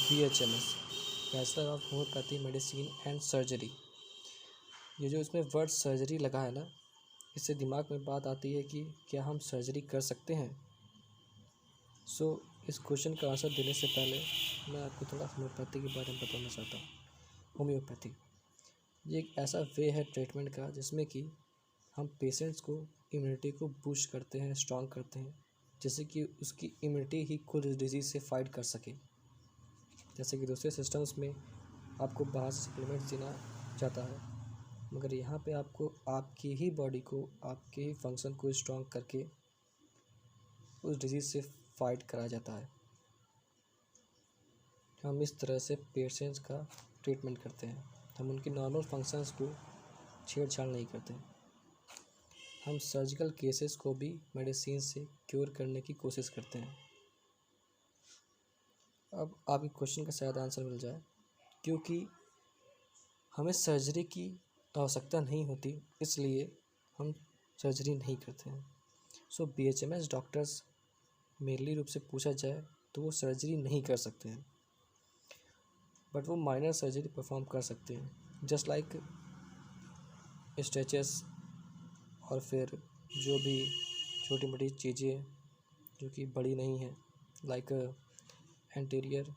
BHMS, bachelor of homeopathy medicine and surgery. ये जो इसमें वर्ड सर्जरी लगा है ना, इससे दिमाग में बात आती है कि क्या हम सर्जरी कर सकते हैं। इस क्वेश्चन का आंसर देने से पहले मैं आपको थोड़ा होम्योपैथी के बारे में बताना चाहता हूँ। होम्योपैथी ये एक ऐसा वे है ट्रीटमेंट का जिसमें कि हम पेशेंट्स को इम्यूनिटी को बूस्ट करते हैं, स्ट्रॉन्ग करते हैं, जिससे कि उसकी इम्यूनिटी ही खुद इस डिजीज़ से फाइट कर सके। जैसे कि दूसरे सिस्टम्स में आपको बाहर से सप्लीमेंट्स देना जाता है, मगर यहाँ पे आपको आपकी ही बॉडी को, आपके ही फंक्शन को स्ट्रॉन्ग करके उस डिजीज़ से फाइट कराया जाता है। हम इस तरह से पेशेंट्स का ट्रीटमेंट करते हैं। हम उनकी नॉर्मल फंक्शंस को छेड़छाड़ नहीं करते। हम सर्जिकल केसेस को भी मेडिसिन से क्योर करने की कोशिश करते हैं। अब आपके क्वेश्चन का शायद आंसर मिल जाए, क्योंकि हमें सर्जरी की आवश्यकता नहीं होती, इसलिए हम सर्जरी नहीं करते हैं। BHMS डॉक्टर्स मेनली रूप से पूछा जाए तो वो सर्जरी नहीं कर सकते हैं, बट वो माइनर सर्जरी परफॉर्म कर सकते हैं, जस्ट लाइक स्ट्रेचेस और फिर जो भी छोटी मोटी चीज़ें जो कि बड़ी नहीं हैं, लाइक एंटीरियर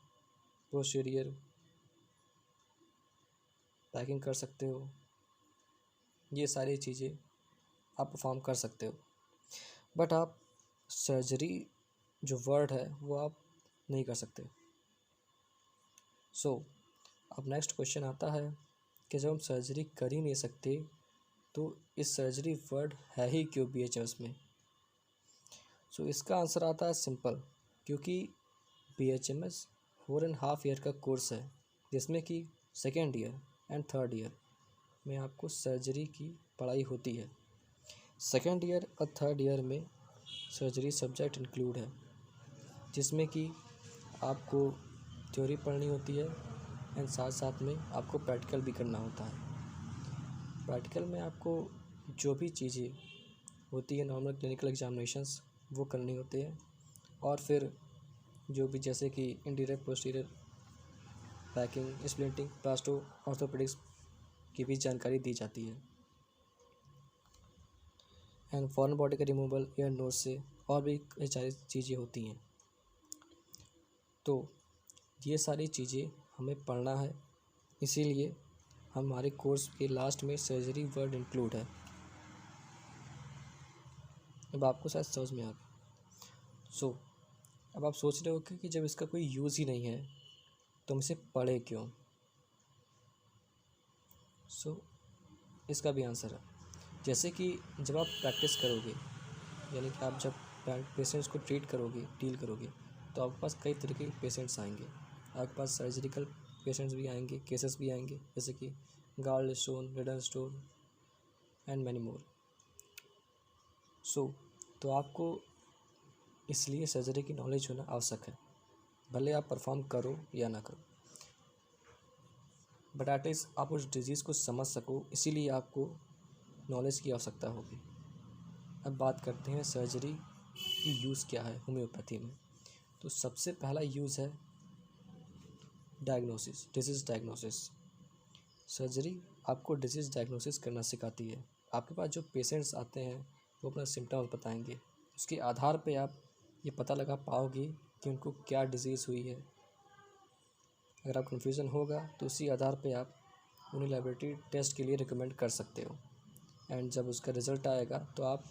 पोस्टीरियर पैकिंग कर सकते हो। ये सारी चीज़ें आप परफॉर्म कर सकते हो, बट आप सर्जरी जो वर्ड है वो आप नहीं कर सकते। अब नेक्स्ट क्वेश्चन आता है कि जब हम सर्जरी कर ही नहीं सकते तो इस सर्जरी वर्ड है ही क्यों BHMS में। इसका आंसर आता है सिंपल, क्योंकि BHMS 4.5 ईयर का कोर्स है, जिसमें कि second year and third year में आपको सर्जरी की पढ़ाई होती है। सेकेंड ईयर और थर्ड ईयर में सर्जरी सब्जेक्ट इंक्लूड है, जिसमें कि आपको थ्योरी पढ़नी होती है एंड साथ साथ में आपको प्रैक्टिकल भी करना होता है। प्रैक्टिकल में आपको जो भी चीज़ें होती है नॉर्मल क्लिनिकल एग्जामिनेशंस वो करनी होती है, और फिर जो भी जैसे कि interior posterior packing, splinting, plaster, orthopaedics की भी जानकारी दी जाती है, एंड फॉरेन बॉडी का रिमूवल एयर नोज से, और भी कई सारी चीज़ें होती हैं। तो ये सारी चीज़ें हमें पढ़ना है, इसीलिए हमारे कोर्स के लास्ट में सर्जरी वर्ड इंक्लूड है। अब आपको शायद समझ में आ गया। अब आप सोच रहे हो कि जब इसका कोई यूज़ ही नहीं है तो हम इसे पढ़े क्यों। इसका भी आंसर है, जैसे कि जब आप प्रैक्टिस करोगे, यानी कि आप जब पेशेंट्स को ट्रीट करोगे, डील करोगे, तो आपके पास कई तरह के पेशेंट्स आएंगे। आपके पास सर्जिकल पेशेंट्स भी आएंगे, केसेस भी आएंगे, जैसे कि गाल stone, ridden stone and many more. तो आपको इसलिए सर्जरी की नॉलेज होना आवश्यक है, भले आप परफॉर्म करो या ना करो, बट एटलीस्ट आप उस डिज़ीज़ को समझ सको, इसीलिए आपको नॉलेज की आवश्यकता होगी। अब बात करते हैं सर्जरी की यूज़ क्या है होम्योपैथी में। तो सबसे पहला यूज़ है डायग्नोसिस, डिजीज़ डायग्नोसिस। सर्जरी आपको डिजीज़ डायग्नोसिस करना सिखाती है। आपके पास जो पेशेंट्स आते हैं वो अपना सिम्टम्स बताएंगे, उसके आधार पे आप ये पता लगा पाओगे कि उनको क्या डिज़ीज़ हुई है। अगर आप कन्फ्यूज़न होगा तो उसी आधार पे आप उन्हें लैबोरेटरी टेस्ट के लिए रिकमेंड कर सकते हो, एंड जब उसका रिज़ल्ट आएगा तो आप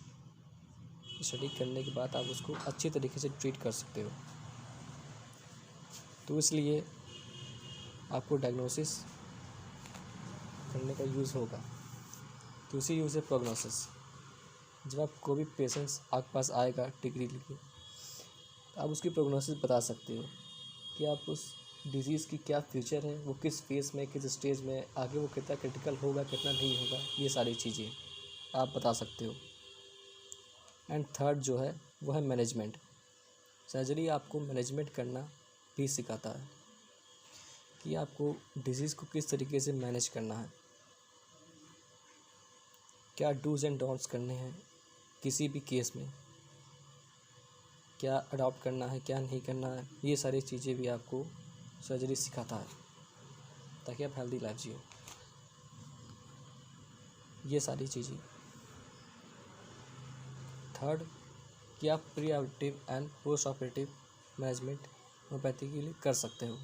स्टडी करने के बाद आप उसको अच्छी तरीके से ट्रीट कर सकते हो। तो इसलिए आपको डायग्नोसिस करने का यूज़ होगा। दूसरी यूज़ है प्रोग्नोसिस। जब आप कोई भी पेशेंट्स आपके पास आएगा डिग्री लेके, तो आप उसकी प्रोग्नोसिस बता सकते हो कि आप उस डिज़ीज़ की क्या फ्यूचर है, वो किस फेज़ में, किस स्टेज में, आगे वो कितना क्रिटिकल होगा, कितना नहीं होगा, ये सारी चीज़ें आप बता सकते हो। एंड थर्ड जो है वो है मैनेजमेंट। सर्जरी आपको मैनेजमेंट करना भी सिखाता है कि आपको डिज़ीज़ को किस तरीके से मैनेज करना है, क्या डूज़ एंड डोंट्स करने हैं किसी भी केस में, क्या अडॉप्ट करना है, क्या नहीं करना है, ये सारी चीज़ें भी आपको सर्जरी सिखाता है ताकि आप हेल्दी लाइफ जियो। ये सारी चीज़ें। थर्ड, कि आप pre operative and post operative management homeopathy के लिए कर सकते हो।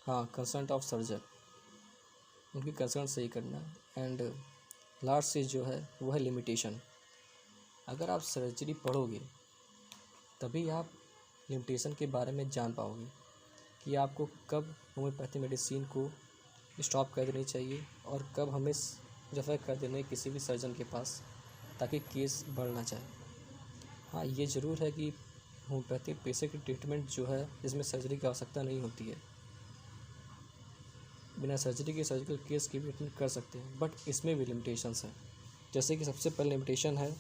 हाँ, कंसर्न ऑफ सर्जन, उनकी कंसर्न सही करना। एंड लास्ट चीज़ जो है वो है लिमिटेशन। अगर आप सर्जरी पढ़ोगे तभी आप लिमिटेशन के बारे में जान पाओगे कि आपको कब होम्योपैथी मेडिसिन को स्टॉप कर देनी चाहिए और कब हमें रेफर कर देना है किसी भी सर्जन के पास ताकि केस बढ़ ना जाए। हाँ, ये ज़रूर है कि होम्योपैथी पेशे की ट्रीटमेंट जो है इसमें सर्जरी की आवश्यकता नहीं होती है, बिना सर्जरी के सर्जिकल केस की भी ट्रीटमेंट कर सकते हैं, बट इसमें भी लिमिटेशंस हैं। जैसे कि सबसे पहले लिमिटेशन है,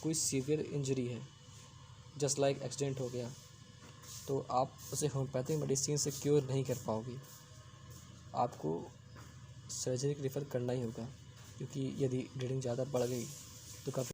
कोई सीवियर इंजरी है, जस्ट लाइक एक्सीडेंट हो गया, तो आप उसे होम्योपैथिक मेडिसिन से क्योर नहीं कर पाओगे, आपको सर्जरी रेफ़र करना ही होगा, क्योंकि यदि ब्लीडिंग ज़्यादा बढ़ गई तो काफ़ी